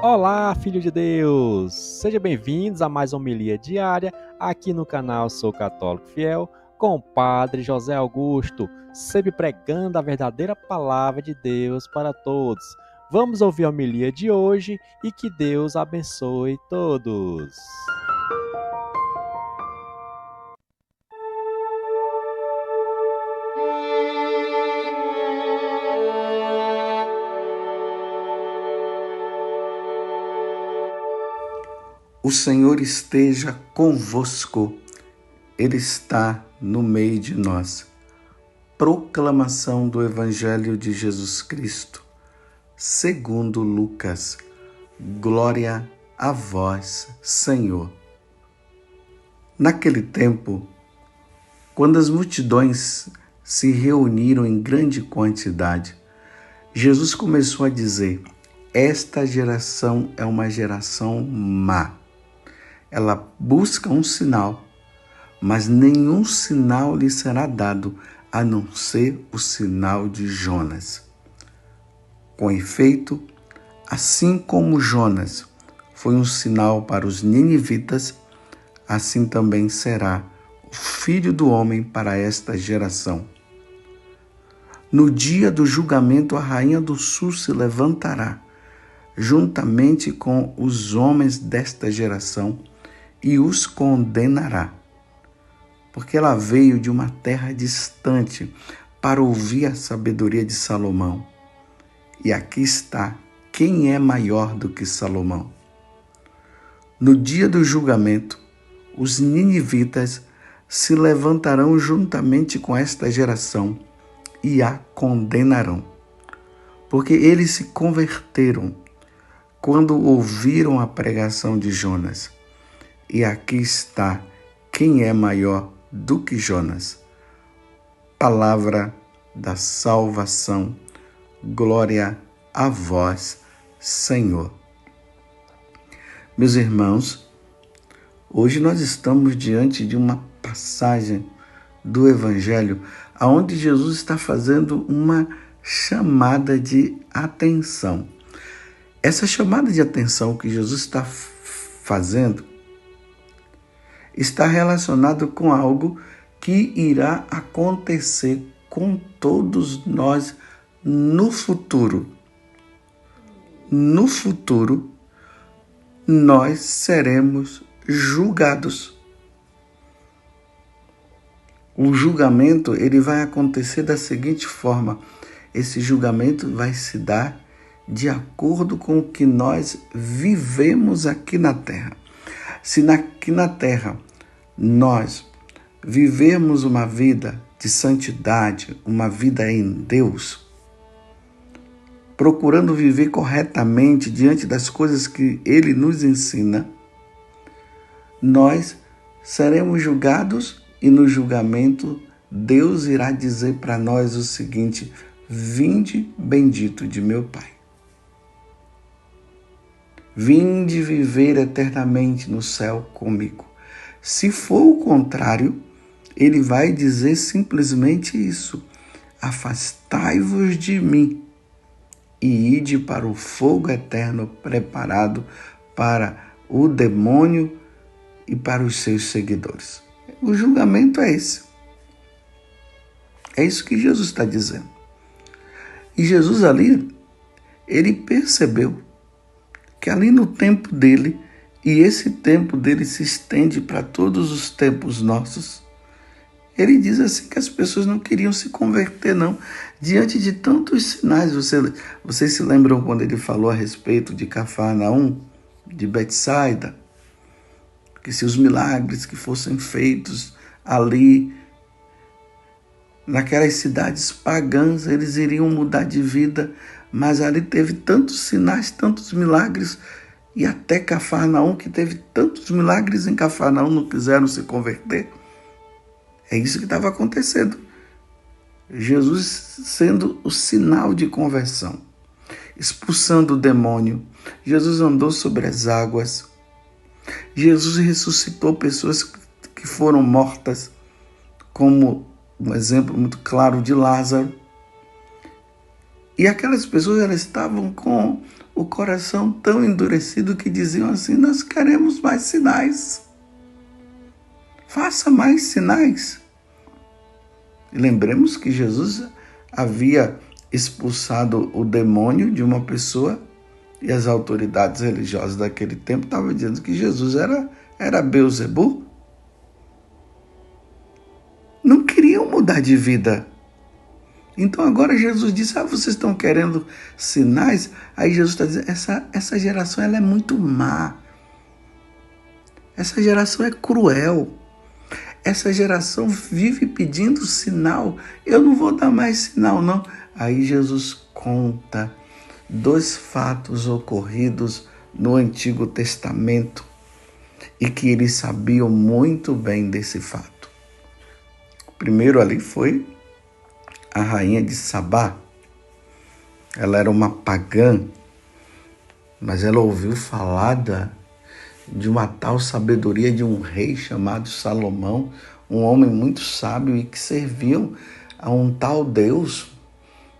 Olá, filho de Deus! Sejam bem-vindos a mais uma homilia diária aqui no canal Sou Católico Fiel com o Padre José Augusto, sempre pregando a verdadeira palavra de Deus para todos. Vamos ouvir a homilia de hoje e que Deus abençoe todos. O Senhor esteja convosco, Ele está no meio de nós. Proclamação do Evangelho de Jesus Cristo, segundo Lucas. Glória a vós, Senhor. Naquele tempo, quando as multidões se reuniram em grande quantidade, Jesus começou a dizer: esta geração é uma geração má. Ela busca um sinal, mas nenhum sinal lhe será dado, a não ser o sinal de Jonas. Com efeito, assim como Jonas foi um sinal para os ninivitas, assim também será o Filho do Homem para esta geração. No dia do julgamento, a rainha do sul se levantará, juntamente com os homens desta geração, e os condenará, porque ela veio de uma terra distante para ouvir a sabedoria de Salomão. E aqui está quem é maior do que Salomão. No dia do julgamento, os ninivitas se levantarão juntamente com esta geração e a condenarão, porque eles se converteram quando ouviram a pregação de Jonas. E aqui está quem é maior do que Jonas. Palavra da salvação. Glória a vós, Senhor. Meus irmãos, hoje nós estamos diante de uma passagem do Evangelho onde Jesus está fazendo uma chamada de atenção. Essa chamada de atenção que Jesus está fazendo está relacionado com algo que irá acontecer com todos nós no futuro. No futuro, nós seremos julgados. O julgamento, ele vai acontecer da seguinte forma: esse julgamento vai se dar de acordo com o que nós vivemos aqui na Terra. Se aqui na Terra nós vivemos uma vida de santidade, uma vida em Deus, procurando viver corretamente diante das coisas que Ele nos ensina, nós seremos julgados e no julgamento Deus irá dizer para nós o seguinte: vinde bendito de meu Pai. Vinde viver eternamente no céu comigo. Se for o contrário, ele vai dizer simplesmente isso: afastai-vos de mim e ide para o fogo eterno preparado para o demônio e para os seus seguidores. O julgamento é esse. É isso que Jesus está dizendo. E Jesus ali, ele percebeu que ali no tempo dele, e esse tempo dele se estende para todos os tempos nossos, ele diz assim que as pessoas não queriam se converter, não, diante de tantos sinais. Vocês se lembram quando ele falou a respeito de Cafarnaum, de Betsaida, que se os milagres que fossem feitos ali, naquelas cidades pagãs, eles iriam mudar de vida, mas ali teve tantos sinais, tantos milagres, e até Cafarnaum, que teve tantos milagres em Cafarnaum, não quiseram se converter. É isso que estava acontecendo. Jesus sendo o sinal de conversão, expulsando o demônio. Jesus andou sobre as águas. Jesus ressuscitou pessoas que foram mortas, como um exemplo muito claro de Lázaro. E aquelas pessoas, elas estavam com o coração tão endurecido que diziam assim: nós queremos mais sinais. Faça mais sinais. E lembremos que Jesus havia expulsado o demônio de uma pessoa e as autoridades religiosas daquele tempo estavam dizendo que Jesus era Beelzebul. Não queriam mudar de vida. Então agora Jesus disse: vocês estão querendo sinais? Aí Jesus está dizendo: essa geração ela é muito má. Essa geração é cruel. Essa geração vive pedindo sinal. Eu não vou dar mais sinal, não. Aí Jesus conta 2 fatos ocorridos no Antigo Testamento e que eles sabiam muito bem desse fato. O primeiro ali foi a rainha de Sabá. Ela era uma pagã, mas ela ouviu falar de uma tal sabedoria de um rei chamado Salomão, um homem muito sábio e que serviam a um tal Deus,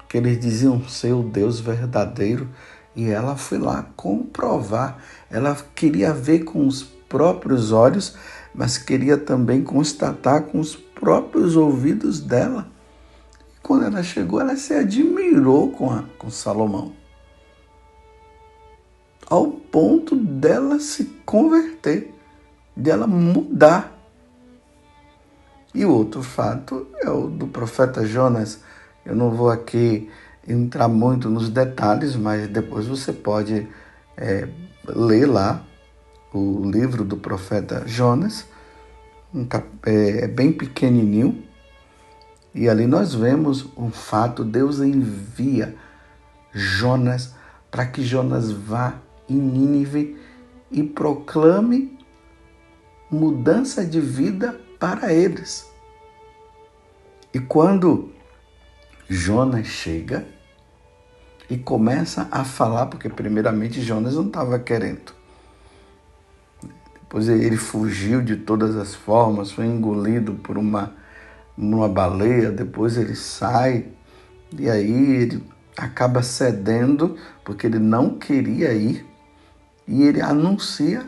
que eles diziam ser o Deus verdadeiro, e ela foi lá comprovar. Ela queria ver com os próprios olhos, mas queria também constatar com os próprios ouvidos dela. E quando ela chegou, ela se admirou com Salomão, ao ponto dela se converter, dela mudar. E o outro fato é o do profeta Jonas. Eu não vou aqui entrar muito nos detalhes, mas depois você pode ler lá o livro do profeta Jonas. É bem pequenininho. E ali nós vemos um fato: Deus envia Jonas para que Jonas vá em Nínive e proclame mudança de vida para eles. E quando Jonas chega e começa a falar, porque primeiramente Jonas não estava querendo. Depois ele fugiu de todas as formas, foi engolido por uma baleia, depois ele sai e aí ele acaba cedendo porque ele não queria ir. E ele anuncia,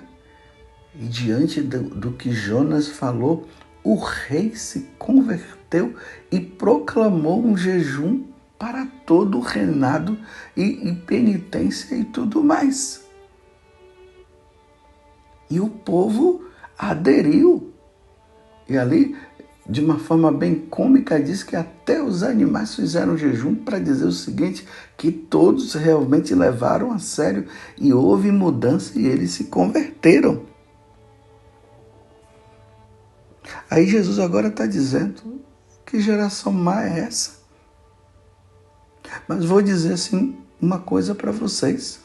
e diante do que Jonas falou, o rei se converteu e proclamou um jejum para todo o reinado e penitência e tudo mais. E o povo aderiu. E ali, de uma forma bem cômica, diz que até os animais fizeram jejum para dizer o seguinte, que todos realmente levaram a sério e houve mudança e eles se converteram. Aí Jesus agora está dizendo: que geração má é essa? Mas vou dizer assim uma coisa para vocês.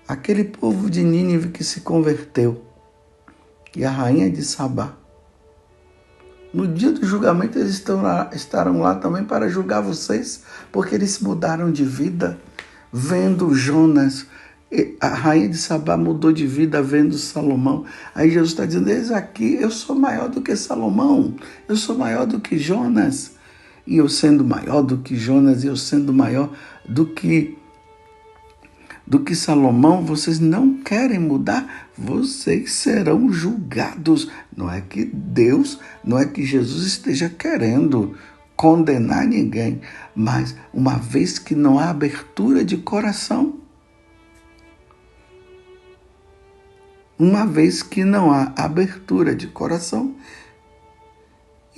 Aquele povo de Nínive que se converteu, e a rainha de Sabá, no dia do julgamento eles estarão lá também para julgar vocês, porque eles mudaram de vida vendo Jonas. A rainha de Sabá mudou de vida vendo Salomão. Aí Jesus está dizendo: eis aqui, eu sou maior do que Salomão, eu sou maior do que Jonas. E eu sendo maior do que Jonas, eu sendo maior do que Salomão, vocês não querem mudar, vocês serão julgados. Não é que Deus, não é que Jesus esteja querendo condenar ninguém, mas uma vez que não há abertura de coração,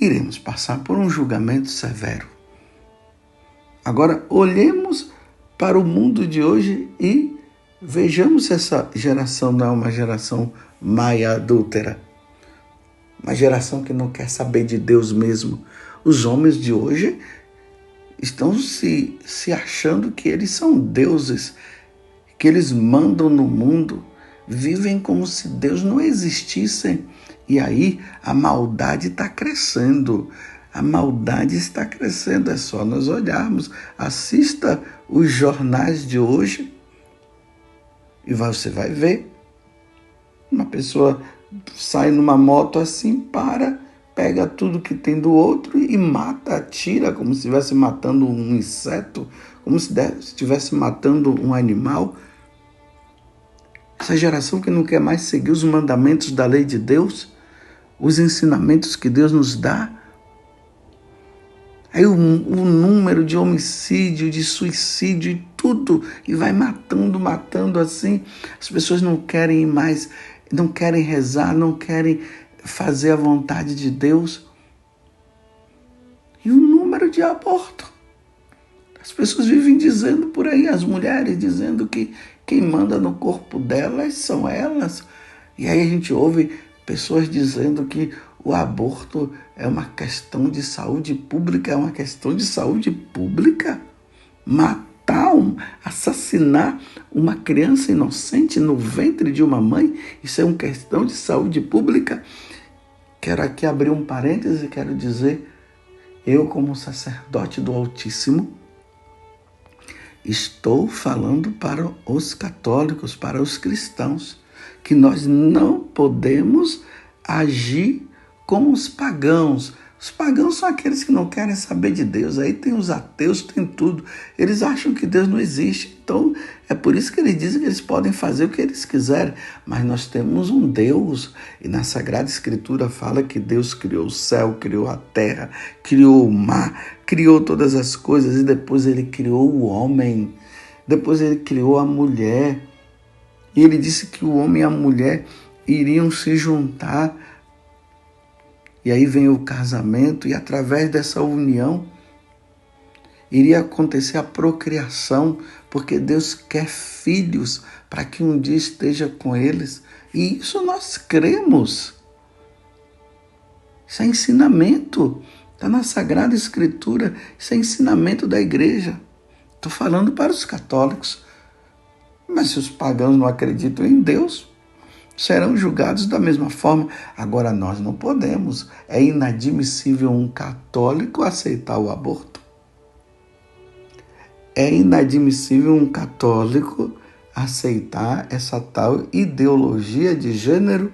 iremos passar por um julgamento severo. Agora, olhemos para o mundo de hoje e vejamos se essa geração não é uma geração má e adúltera. Uma geração que não quer saber de Deus mesmo. Os homens de hoje estão se achando que eles são deuses, que eles mandam no mundo, vivem como se Deus não existisse. E aí a maldade está crescendo. A maldade está crescendo, é só nós olharmos. Assista os jornais de hoje e você vai ver. Uma pessoa sai numa moto assim, para pega tudo que tem do outro e mata, atira, como se estivesse matando um inseto, como se estivesse matando um animal. Essa geração que não quer mais seguir os mandamentos da lei de Deus, os ensinamentos que Deus nos dá. Aí o número de homicídio, de suicídio e tudo, e vai matando assim. As pessoas não querem mais, não querem rezar, não querem fazer a vontade de Deus. E o número de aborto. As pessoas vivem dizendo por aí, as mulheres dizendo que quem manda no corpo delas são elas. E aí a gente ouve pessoas dizendo que o aborto é uma questão de saúde pública. É uma questão de saúde pública? Matar, assassinar uma criança inocente no ventre de uma mãe, isso é uma questão de saúde pública? Quero aqui abrir um parêntese e quero dizer, eu como sacerdote do Altíssimo, estou falando para os católicos, para os cristãos, que nós não podemos agir como os pagãos. Os pagãos são aqueles que não querem saber de Deus. Aí tem os ateus, tem tudo. Eles acham que Deus não existe. Então, é por isso que eles dizem que eles podem fazer o que eles quiserem. Mas nós temos um Deus. E na Sagrada Escritura fala que Deus criou o céu, criou a terra, criou o mar, criou todas as coisas. E depois ele criou o homem. Depois ele criou a mulher. E ele disse que o homem e a mulher iriam se juntar. E aí vem o casamento, e através dessa união iria acontecer a procriação, porque Deus quer filhos para que um dia esteja com eles. E isso nós cremos. Isso é ensinamento. Está na Sagrada Escritura. Isso é ensinamento da igreja. Estou falando para os católicos. Mas se os pagãos não acreditam em Deus, serão julgados da mesma forma. Agora nós não podemos. É inadmissível um católico aceitar o aborto. É inadmissível um católico aceitar essa tal ideologia de gênero,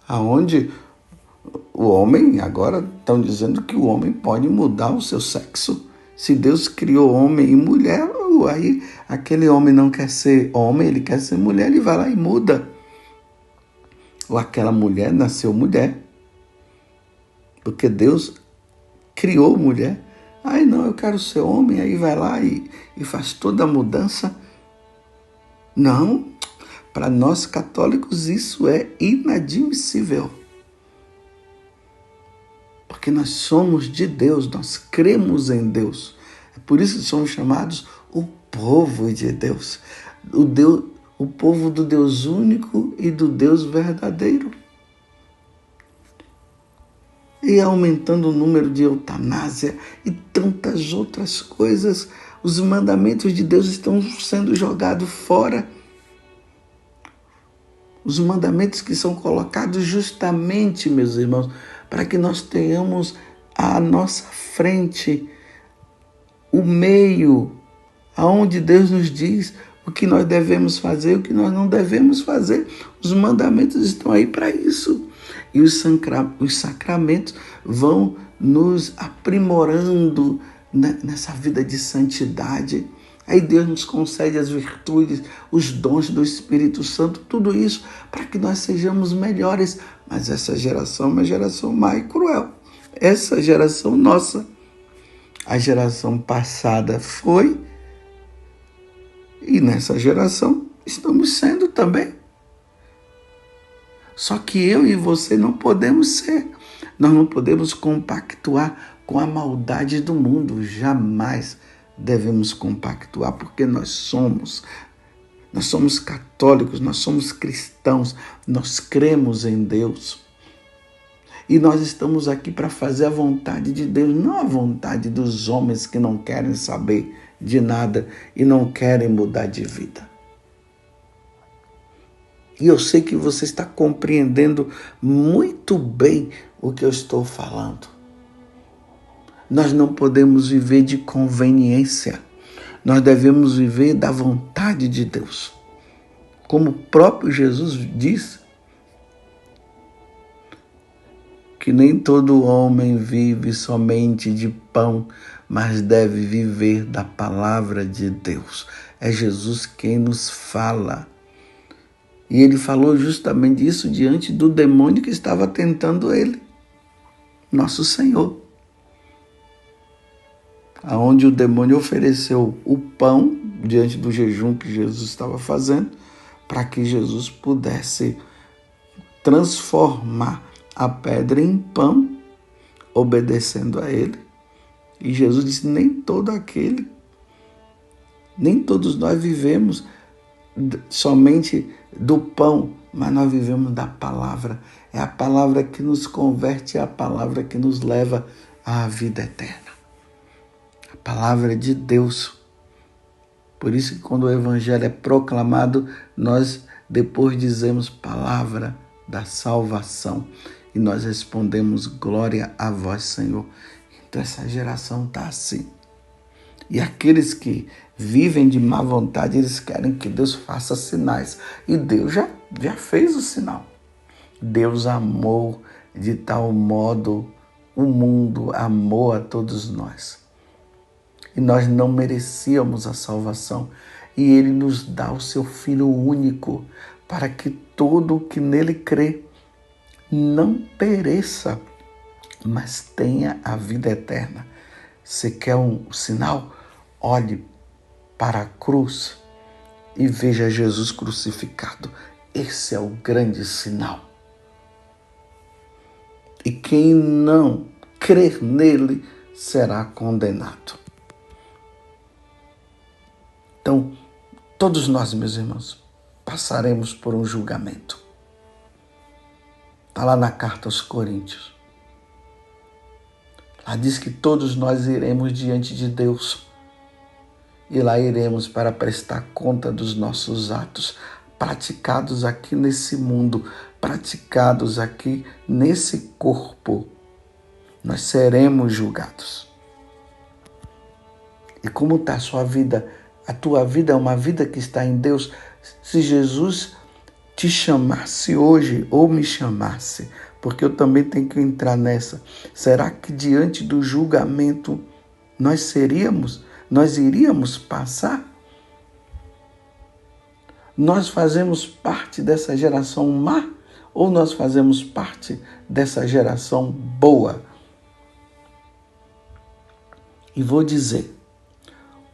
aonde o homem, agora estão dizendo que o homem pode mudar o seu sexo. Se Deus criou homem e mulher, aí aquele homem não quer ser homem, ele quer ser mulher, ele vai lá e muda. Ou aquela mulher nasceu mulher, porque Deus criou mulher. Aí não, eu quero ser homem, aí vai lá e faz toda a mudança. Não, para nós católicos isso é inadmissível. Porque nós somos de Deus, nós cremos em Deus. É por isso que somos chamados o povo de Deus. O povo do Deus único e do Deus verdadeiro. E aumentando o número de eutanásia e tantas outras coisas, os mandamentos de Deus estão sendo jogados fora. Os mandamentos que são colocados justamente, meus irmãos, para que nós tenhamos à nossa frente o meio aonde Deus nos diz o que nós devemos fazer, o que nós não devemos fazer. Os mandamentos estão aí para isso. E os sacramentos vão nos aprimorando nessa vida de santidade. Aí Deus nos concede as virtudes, os dons do Espírito Santo, tudo isso para que nós sejamos melhores. Mas essa geração é uma geração má e cruel. Essa geração nossa, a geração passada foi, e nessa geração estamos sendo também. Só que eu e você não podemos ser. Nós não podemos compactuar com a maldade do mundo. Jamais devemos compactuar, porque nós somos católicos, nós somos cristãos, nós cremos em Deus. E nós estamos aqui para fazer a vontade de Deus, não a vontade dos homens que não querem saber de nada e não querem mudar de vida. E eu sei que você está compreendendo muito bem o que eu estou falando. Nós não podemos viver de conveniência. Nós devemos viver da vontade de Deus. Como o próprio Jesus diz, que nem todo homem vive somente de pão, mas deve viver da palavra de Deus. É Jesus quem nos fala. E ele falou justamente isso diante do demônio que estava tentando ele, nosso Senhor. Aonde o demônio ofereceu o pão diante do jejum que Jesus estava fazendo, para que Jesus pudesse transformar a pedra em pão, obedecendo a ele. E Jesus disse: nem todos nós vivemos somente do pão, mas nós vivemos da palavra. É a palavra que nos converte, é a palavra que nos leva à vida eterna. A palavra de Deus. Por isso que quando o evangelho é proclamado, nós depois dizemos palavra da salvação. E nós respondemos: glória a vós, Senhor. Então essa geração está assim. E aqueles que vivem de má vontade, eles querem que Deus faça sinais. E Deus já fez o sinal. Deus amou de tal modo o mundo, amou a todos nós. E nós não merecíamos a salvação. E Ele nos dá o seu Filho único, para que todo o que nele crê não pereça, mas tenha a vida eterna. Você quer um sinal? Olhe para a cruz e veja Jesus crucificado. Esse é o grande sinal. E quem não crer nele será condenado. Então, todos nós, meus irmãos, passaremos por um julgamento. Está lá na carta aos Coríntios. Lá diz que todos nós iremos diante de Deus. E lá iremos para prestar conta dos nossos atos praticados aqui nesse mundo, praticados aqui nesse corpo. Nós seremos julgados. E como está a sua vida? A tua vida é uma vida que está em Deus. Se Jesus te chamasse hoje ou me chamasse, porque eu também tenho que entrar nessa, será que diante do julgamento nós iríamos passar? Nós fazemos parte dessa geração má ou nós fazemos parte dessa geração boa? E vou dizer,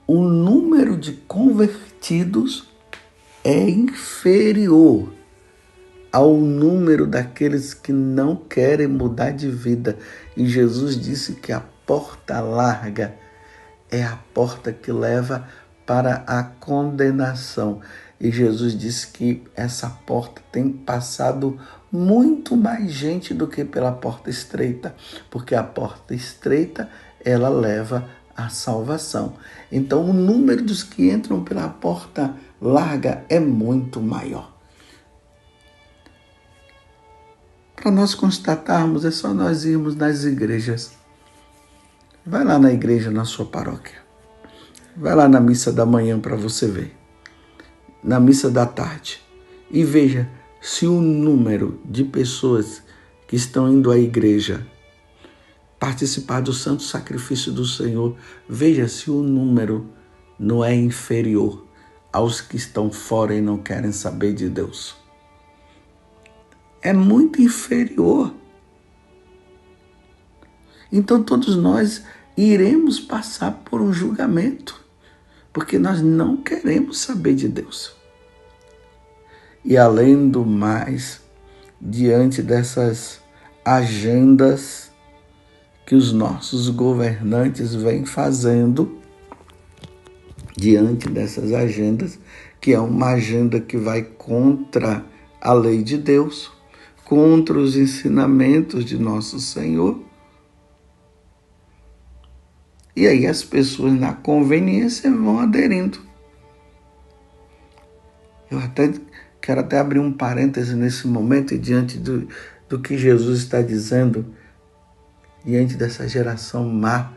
o número de convertidos é inferior ao número daqueles que não querem mudar de vida. E Jesus disse que a porta larga é a porta que leva para a condenação. E Jesus disse que essa porta tem passado muito mais gente do que pela porta estreita, porque a porta estreita, ela leva à salvação. Então, o número dos que entram pela porta larga é muito maior. Para nós constatarmos, é só nós irmos nas igrejas. Vai lá na igreja, na sua paróquia. Vai lá na missa da manhã para você ver. Na missa da tarde. E veja se o número de pessoas que estão indo à igreja participar do santo sacrifício do Senhor, veja se o número não é inferior aos que estão fora e não querem saber de Deus. É muito inferior. Então todos nós iremos passar por um julgamento, porque nós não queremos saber de Deus. E além do mais, diante dessas agendas que os nossos governantes vêm fazendo, diante dessas agendas, que é uma agenda que vai contra a lei de Deus, contra os ensinamentos de nosso Senhor. E aí as pessoas, na conveniência, vão aderindo. Eu quero abrir um parêntese nesse momento e diante do que Jesus está dizendo, diante dessa geração má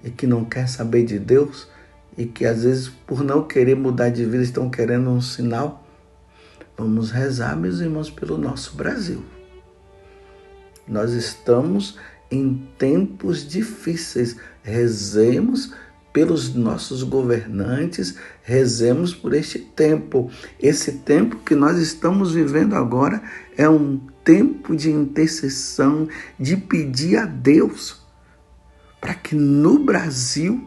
e que não quer saber de Deus e que às vezes por não querer mudar de vida estão querendo um sinal. Vamos rezar, meus irmãos, pelo nosso Brasil. Nós estamos em tempos difíceis. Rezemos pelos nossos governantes, rezemos por este tempo. Esse tempo que nós estamos vivendo agora é um tempo de intercessão, de pedir a Deus para que no Brasil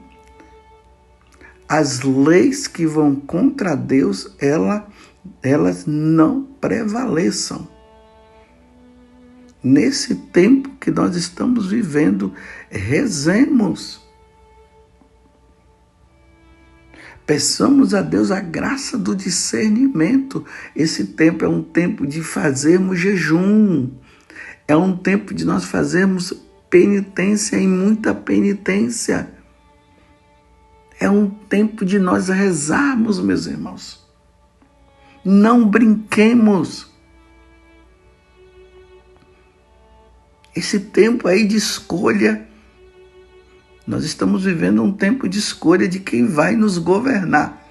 as leis que vão contra Deus, elas não prevaleçam. Nesse tempo que nós estamos vivendo, rezemos. Peçamos a Deus a graça do discernimento. Esse tempo é um tempo de fazermos jejum. É um tempo de nós fazermos penitência e muita penitência. É um tempo de nós rezarmos, meus irmãos. Não brinquemos. Esse tempo aí de escolha, nós estamos vivendo um tempo de escolha de quem vai nos governar.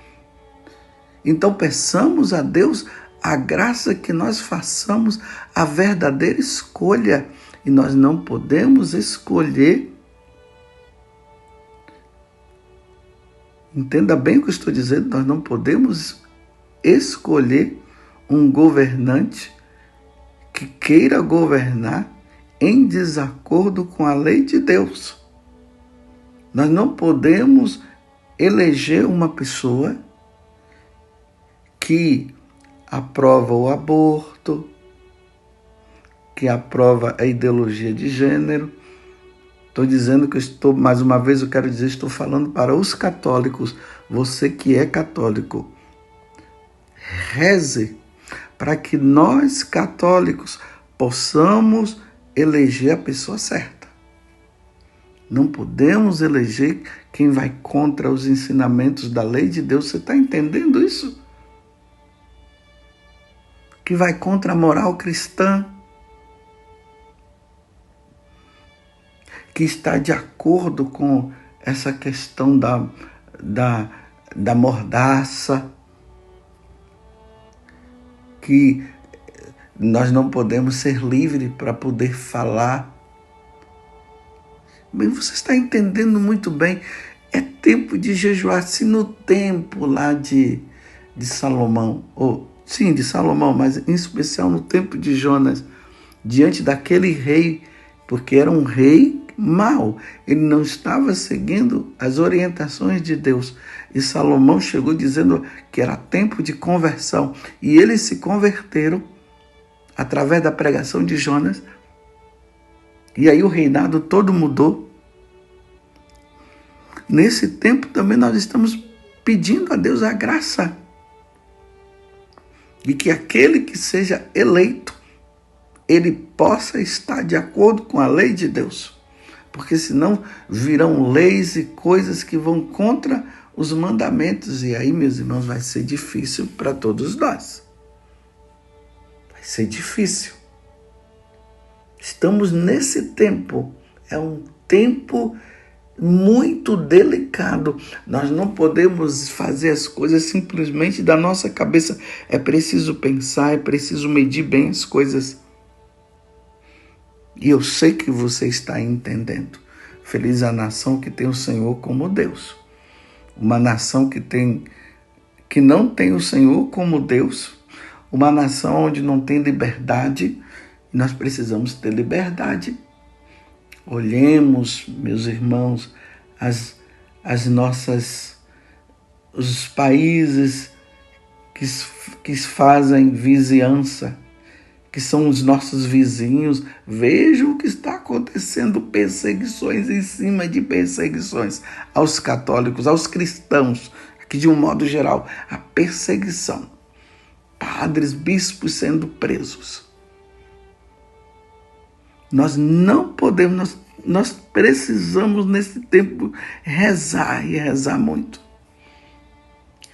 Então peçamos a Deus a graça que nós façamos a verdadeira escolha. E nós não podemos escolher. Entenda bem o que eu estou dizendo, nós não podemos escolher um governante que queira governar em desacordo com a lei de Deus. Nós não podemos eleger uma pessoa que aprova o aborto, que aprova a ideologia de gênero. Estou dizendo que mais uma vez eu quero dizer, estou falando para os católicos. Você que é católico, reze para que nós católicos possamos eleger a pessoa certa. Não podemos eleger quem vai contra os ensinamentos da lei de Deus. Você está entendendo isso? Que vai contra a moral cristã. Que está de acordo com essa questão da mordaça. Que nós não podemos ser livres para poder falar. Mas você está entendendo muito bem. É tempo de jejuar. Se no tempo lá de Salomão, de Salomão, mas em especial no tempo de Jonas, diante daquele rei, porque era um rei mau, ele não estava seguindo as orientações de Deus. E Salomão chegou dizendo que era tempo de conversão. E eles se converteram através da pregação de Jonas. E aí o reinado todo mudou. Nesse tempo também nós estamos pedindo a Deus a graça de que aquele que seja eleito, ele possa estar de acordo com a lei de Deus. Porque senão virão leis e coisas que vão contra os mandamentos. E aí, meus irmãos, vai ser difícil para todos nós. Vai ser difícil. Estamos nesse tempo. É um tempo muito delicado. Nós não podemos fazer as coisas simplesmente da nossa cabeça. É preciso pensar, é preciso medir bem as coisas. E eu sei que você está entendendo. Feliz a nação que tem o Senhor como Deus. Uma nação que não tem o Senhor como Deus. Uma nação onde não tem liberdade. Nós precisamos ter liberdade. Olhemos, meus irmãos, os países que fazem vizinhança, que são os nossos vizinhos. Vejam o que está acontecendo, perseguições em cima de perseguições aos católicos, aos cristãos, aqui de um modo geral, a perseguição. Padres, bispos sendo presos. Nós não podemos, nós precisamos nesse tempo rezar e rezar muito.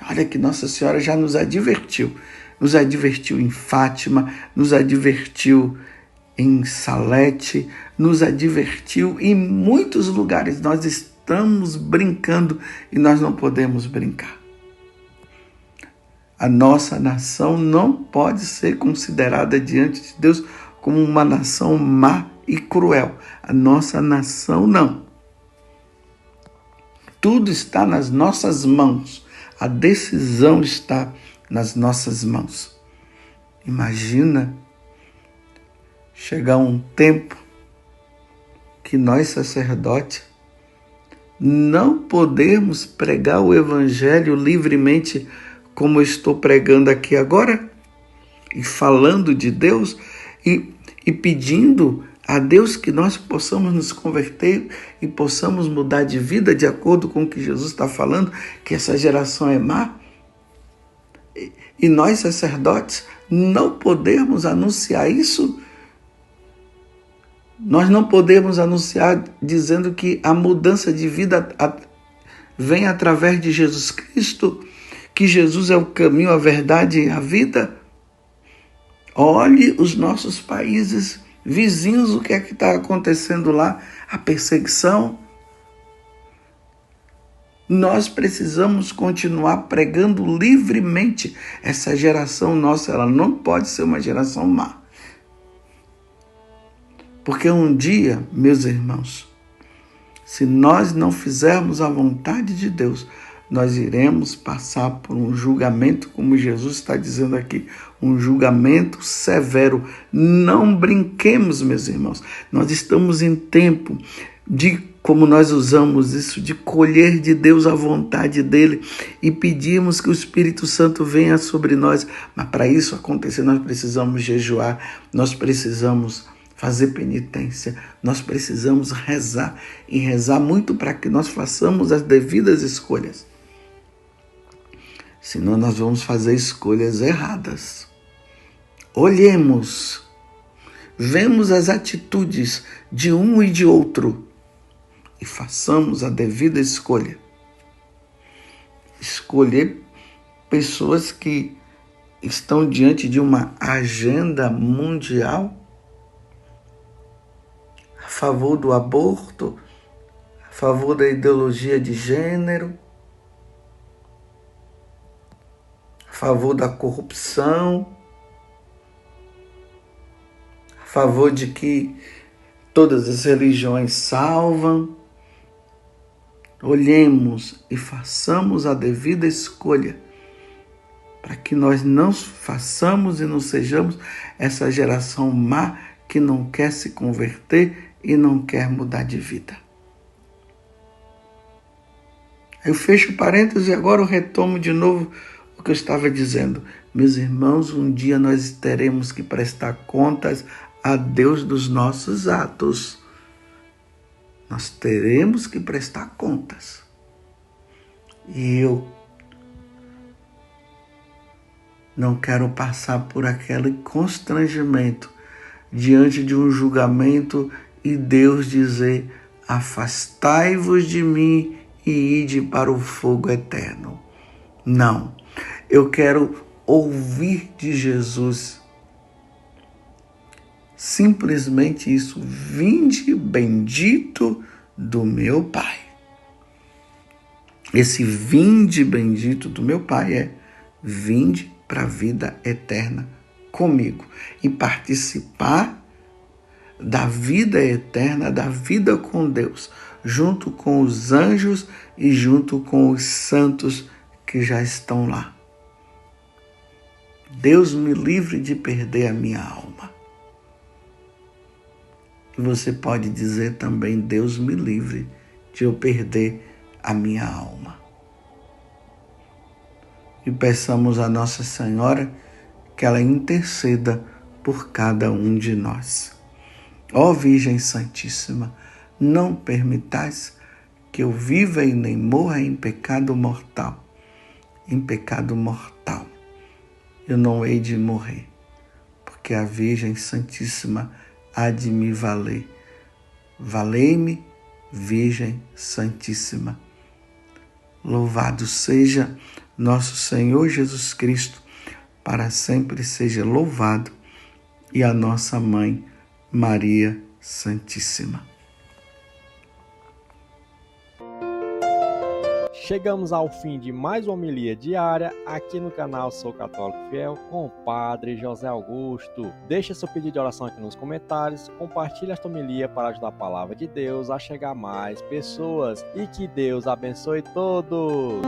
Olha que Nossa Senhora já nos advertiu em Fátima, nos advertiu em Salete, nos advertiu em muitos lugares. Nós estamos brincando e nós não podemos brincar. A nossa nação não pode ser considerada diante de Deus como uma nação má. e cruel. A nossa nação não. Tudo está nas nossas mãos. A decisão está nas nossas mãos. Imagina chegar um tempo que nós, sacerdotes, não podemos pregar o evangelho livremente como eu estou pregando aqui agora, e falando de Deus e pedindo a Deus que nós possamos nos converter e possamos mudar de vida de acordo com o que Jesus está falando, que essa geração é má. E nós, sacerdotes, não podemos anunciar isso. Nós não podemos anunciar dizendo que a mudança de vida vem através de Jesus Cristo, que Jesus é o caminho, a verdade e a vida. Olhe os nossos países vizinhos, o que é que está acontecendo lá, a perseguição. Nós precisamos continuar pregando livremente. Essa geração nossa, ela não pode ser uma geração má. Porque um dia, meus irmãos, se nós não fizermos a vontade de Deus, nós iremos passar por um julgamento, como Jesus está dizendo aqui, um julgamento severo. Não brinquemos, meus irmãos. Nós estamos em tempo de, como nós usamos isso, de colher de Deus a vontade dele e pedimos que o Espírito Santo venha sobre nós. Mas para isso acontecer, nós precisamos jejuar, nós precisamos fazer penitência, nós precisamos rezar e rezar muito para que nós façamos as devidas escolhas. Senão nós vamos fazer escolhas erradas. Olhemos, vemos as atitudes de um e de outro e façamos a devida escolha. Escolher pessoas que estão diante de uma agenda mundial a favor do aborto, a favor da ideologia de gênero, a favor da corrupção, a favor de que todas as religiões salvam. Olhemos e façamos a devida escolha para que nós não façamos e não sejamos essa geração má que não quer se converter e não quer mudar de vida. Eu fecho parênteses e agora eu retomo de novo o que eu estava dizendo. Meus irmãos, um dia nós teremos que prestar contas a Deus dos nossos atos. Nós teremos que prestar contas. E eu não quero passar por aquele constrangimento diante de um julgamento e Deus dizer: afastai-vos de mim e ide para o fogo eterno. Não, eu quero ouvir de Jesus simplesmente isso: vinde bendito do meu Pai. Esse vinde bendito do meu Pai é: vinde para a vida eterna comigo e participar da vida eterna, da vida com Deus, junto com os anjos e junto com os santos que já estão lá. Deus me livre de perder a minha alma. E você pode dizer também: Deus me livre de eu perder a minha alma. E peçamos a Nossa Senhora que ela interceda por cada um de nós. Ó Virgem Santíssima, não permitais que eu viva e nem morra em pecado mortal. Em pecado mortal eu não hei de morrer, porque a Virgem Santíssima há de me valer. Valei-me, Virgem Santíssima. Louvado seja nosso Senhor Jesus Cristo, para sempre seja louvado, e a nossa Mãe, Maria Santíssima. chegamos ao fim de mais uma homilia diária aqui no canal Sou Católico Fiel com o Padre José Augusto. Deixe seu pedido de oração aqui nos comentários, compartilhe esta homilia para ajudar a palavra de Deus a chegar a mais pessoas e que Deus abençoe todos.